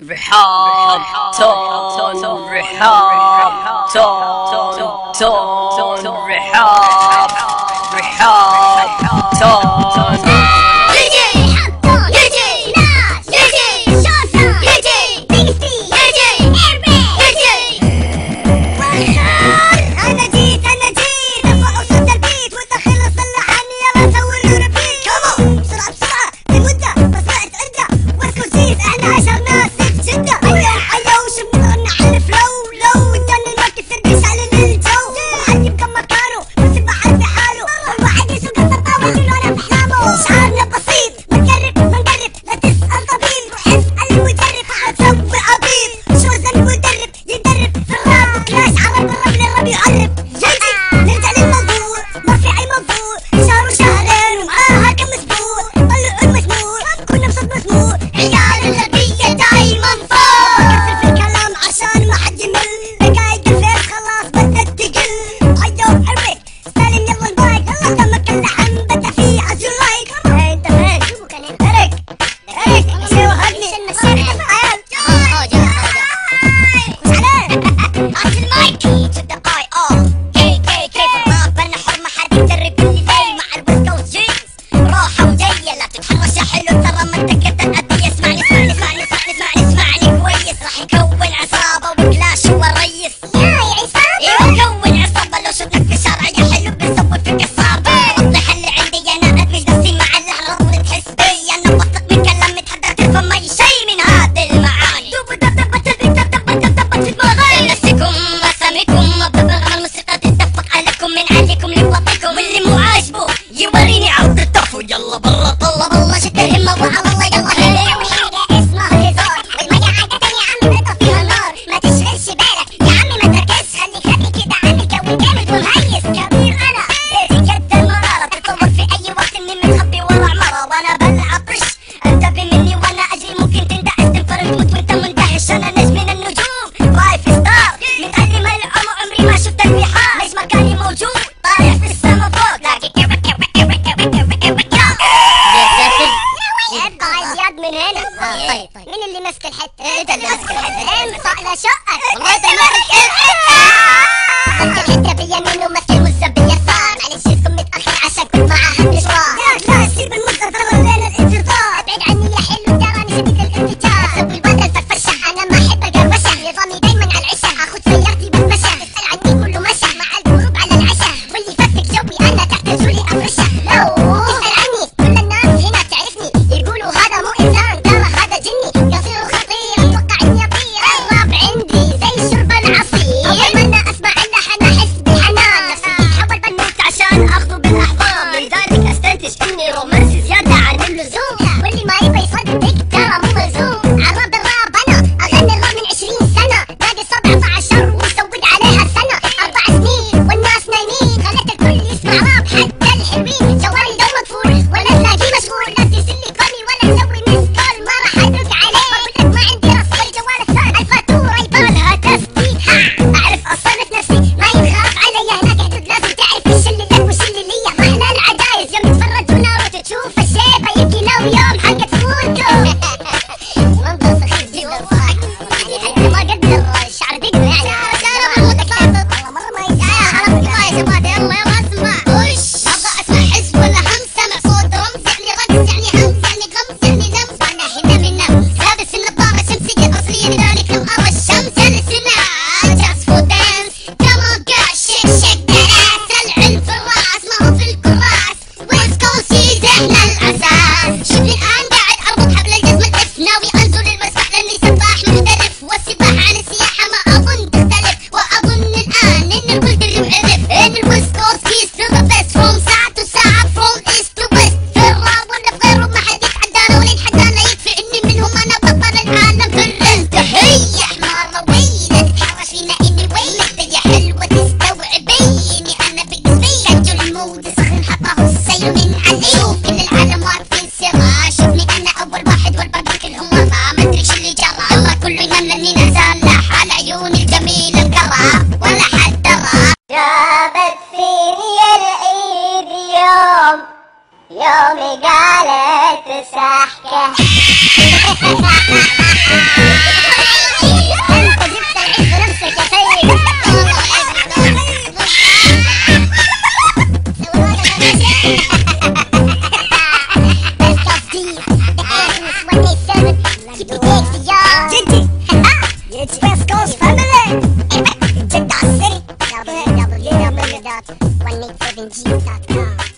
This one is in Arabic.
رحاب تون رحاب تون رحاب تون مين اللي ماسك الحته؟ انت اللي ماسك الحته. انطق لشقك والله انت ماسك الحته باليمين وماسك المزه باليسار. معلش كنت متاخر عشان كنت معاها مشوار. لا سيب المزه ترى ليله الانتظار. ابعد عني يا حلو تراني شديد الانفتاح. اسوي البدل فرفشه انا ما احب القرفشه. نظامي دايما على العشاء اخذ سيارتي بتمشى. اسال عني كله مشى مع الغروب على العشاء. واللي فكك جوي انا تحت رجولي افرشه. لو تسال عني كل الناس هنا تعرفني يقولوا هذا مو انسان ترى هذا جني. قصير وخطير اتوقع اني اطير. الراب عندي زي شرب العصير. keep it gangsta, y'all. جدي It's West Coast family. جدة عالسري www.187g.com